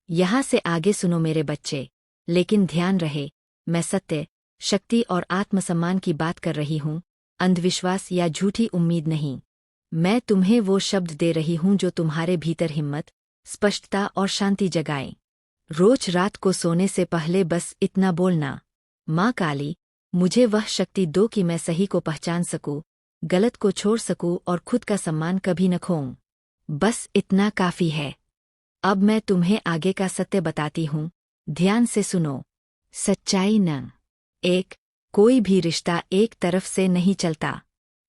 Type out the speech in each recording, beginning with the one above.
यहाँ से आगे सुनो मेरे बच्चे, लेकिन ध्यान रहे, मैं सत्य, शक्ति और आत्मसम्मान की बात कर रही हूँ, अंधविश्वास या झूठी उम्मीद नहीं। मैं तुम्हें वो शब्द दे रही हूँ जो तुम्हारे भीतर हिम्मत, स्पष्टता और शांति जगाएं। रोज रात को सोने से पहले बस इतना बोलना, माँ काली, मुझे वह शक्ति दो कि मैं सही को पहचान सकूं, गलत को छोड़ सकूं और खुद का सम्मान कभी न खोऊं। बस इतना काफी है। अब मैं तुम्हें आगे का सत्य बताती हूँ, ध्यान से सुनो। सच्चाई न एक, कोई भी रिश्ता एक तरफ से नहीं चलता।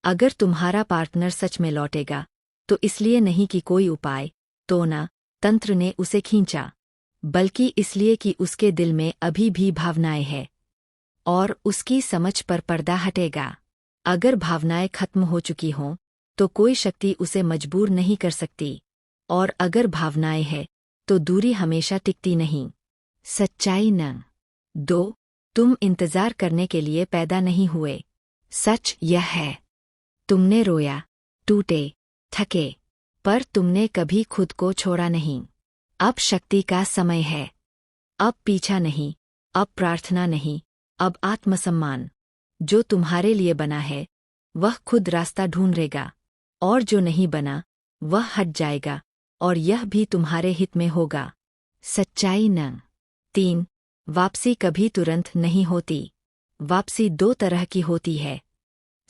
अगर तुम्हारा पार्टनर सच में लौटेगा, तो इसलिए नहीं कि कोई उपाय, टोना, तंत्र ने उसे खींचा, बल्कि इसलिए कि उसके दिल में अभी भी भावनाएं हैं और उसकी समझ पर पर्दा हटेगा। अगर भावनाएं खत्म हो चुकी हों, तो कोई शक्ति उसे मजबूर नहीं कर सकती, और अगर भावनाएं हैं, तो दूरी हमेशा टिकती नहीं। सच्चाई न दो, तुम इंतजार करने के लिए पैदा नहीं हुए। सच यह है, तुमने रोया, टूटे, थके, पर तुमने कभी खुद को छोड़ा नहीं। अब शक्ति का समय है। अब पीछा नहीं, अब प्रार्थना नहीं, अब आत्मसम्मान। जो तुम्हारे लिए बना है, वह खुद रास्ता ढूंढेगा, और जो नहीं बना, वह हट जाएगा, और यह भी तुम्हारे हित में होगा। सच्चाई न तीन, वापसी कभी तुरंत नहीं होती। वापसी दो तरह की होती है।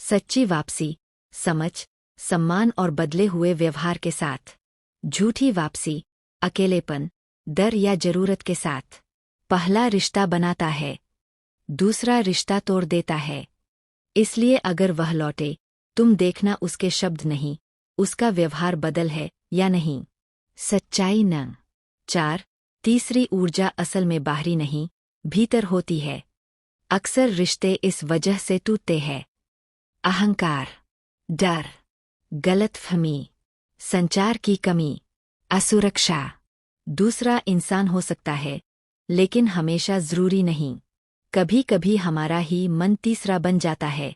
सच्ची वापसी, समझ, सम्मान और बदले हुए व्यवहार के साथ। झूठी वापसी, अकेलेपन, डर या जरूरत के साथ। पहला रिश्ता बनाता है, दूसरा रिश्ता तोड़ देता है। इसलिए अगर वह लौटे, तुम देखना उसके शब्द नहीं, उसका व्यवहार बदल है या नहीं। सच्चाई न चार, तीसरी ऊर्जा असल में बाहरी नहीं, भीतर होती है। अक्सर रिश्ते इस वजह से टूटते हैं। अहंकार, डर, गलतफहमी, संचार की कमी, असुरक्षा। दूसरा इंसान हो सकता है, लेकिन हमेशा जरूरी नहीं। कभी कभी हमारा ही मन तीसरा बन जाता है।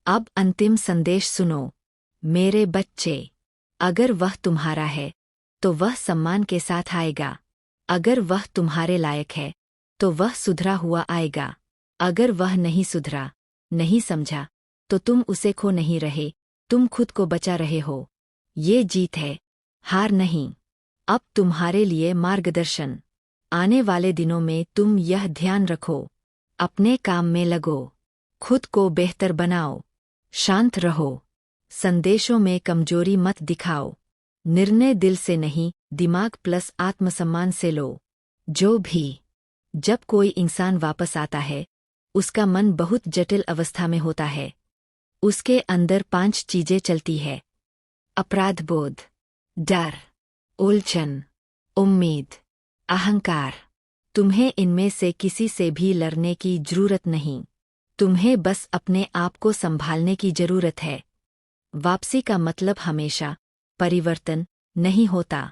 अब अंतिम संदेश सुनो, मेरे बच्चे। अगर वह तुम्हारा है, तो वह सम्मान के साथ आएगा। अगर वह तुम्हारे लायक है, तो वह सुधरा हुआ आएगा। अगर वह नहीं सुधरा, नहीं समझा, तो तुम उसे खो नहीं रहे, तुम खुद को बचा रहे हो। ये जीत है, हार नहीं। अब तुम्हारे लिए मार्गदर्शन। आने वाले दिनों में तुम यह ध्यान रखो, अपने काम में लगो, खुद को बेहतर बनाओ, शांत रहो, संदेशों में कमजोरी मत दिखाओ। निर्णय दिल से नहीं, दिमाग प्लस आत्मसम्मान से लो। जो भी जब कोई इंसान वापस आता है, उसका मन बहुत जटिल अवस्था में होता है। उसके अंदर 5 चीजें चलती है: अपराधबोध, डर, उलझन, उम्मीद, अहंकार। तुम्हें इनमें से किसी से भी लड़ने की जरूरत नहीं। तुम्हें बस अपने आप को संभालने की जरूरत है। वापसी का मतलब हमेशा परिवर्तन नहीं होता।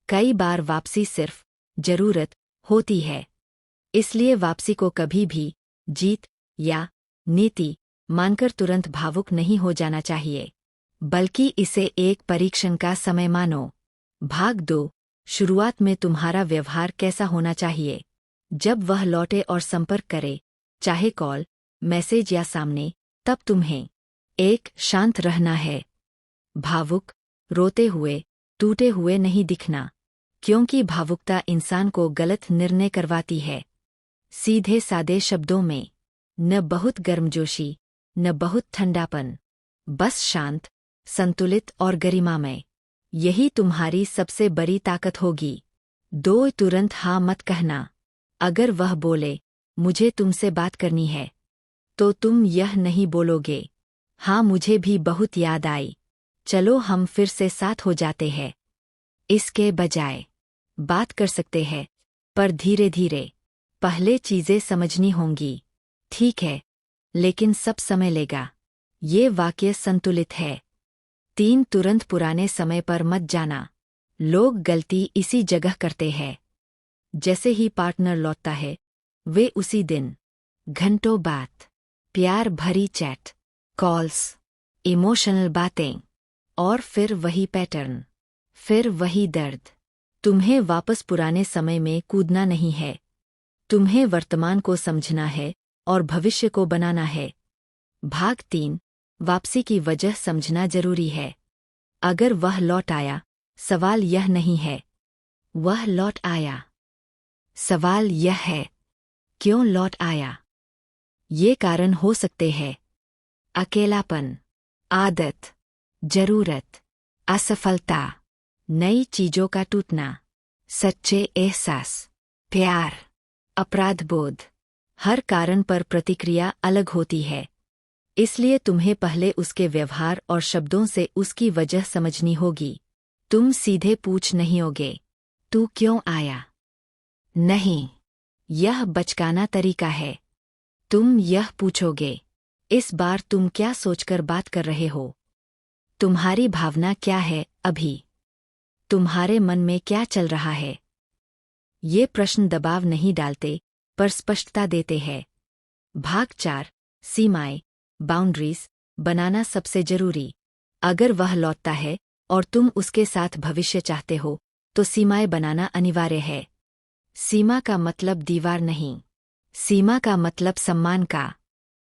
कई बार वापसी सिर्फ जरूरत होती है। इसलिए वापसी को कभी भी जीत या नीति मानकर तुरंत भावुक नहीं हो जाना चाहिए, बल्कि इसे एक परीक्षण का समय मानो। भाग 2, शुरुआत में तुम्हारा व्यवहार कैसा होना चाहिए? जब वह लौटे और संपर्क करे, चाहे कॉल, मैसेज या सामने, तब तुम्हें 1. शांत रहना है। भावुक, रोते हुए, टूटे हुए नहीं दिखना, क्योंकि भावुकता इंसान को गलत निर्णय करवाती है। सीधे सादे शब्दों में, न बहुत गर्मजोशी, न बहुत ठंडापन, बस शांत, संतुलित और गरिमामय। यही तुम्हारी सबसे बड़ी ताकत होगी। 2. तुरंत हाँ मत कहना। अगर वह बोले, मुझे तुमसे बात करनी है, तो तुम यह नहीं बोलोगे, हाँ मुझे भी बहुत याद आई, चलो हम फिर से साथ हो जाते हैं। इसके बजाय, बात कर सकते हैं, पर धीरे धीरे। पहले चीजें समझनी होंगी। ठीक है, लेकिन सब समय लेगा। ये वाक्य संतुलित है। 3. तुरंत पुराने समय पर मत जाना। लोग गलती इसी जगह करते हैं। जैसे ही पार्टनर लौटता है, वे उसी दिन, घंटों बात, प्यार भरी चैट, कॉल्स, इमोशनल बातें, और फिर वही पैटर्न, फिर वही दर्द। तुम्हें वापस पुराने समय में कूदना नहीं है। तुम्हें वर्तमान को समझना है और भविष्य को बनाना है। भाग 3। वापसी की वजह समझना जरूरी है। अगर वह लौट आया, सवाल यह नहीं है वह लौट आया। सवाल यह है क्यों लौट आया। ये कारण हो सकते हैं अकेलापन, आदत, जरूरत, असफलता, नई चीजों का टूटना, सच्चे एहसास, प्यार, अपराध बोध। हर कारण पर प्रतिक्रिया अलग होती है, इसलिए तुम्हें पहले उसके व्यवहार और शब्दों से उसकी वजह समझनी होगी। तुम सीधे पूछ नहीं होगे तू क्यों आया। नहीं, यह बचकाना तरीका है। तुम यह पूछोगे इस बार तुम क्या सोचकर बात कर रहे हो। तुम्हारी भावना क्या है अभी। तुम्हारे मन में क्या चल रहा है। ये प्रश्न दबाव नहीं डालते पर स्पष्टता देते हैं। भाग 4। सीमाएं, बाउंड्रीज बनाना सबसे जरूरी। अगर वह लौटता है और तुम उसके साथ भविष्य चाहते हो तो सीमाएं बनाना अनिवार्य है। सीमा का मतलब दीवार नहीं, सीमा का मतलब सम्मान का।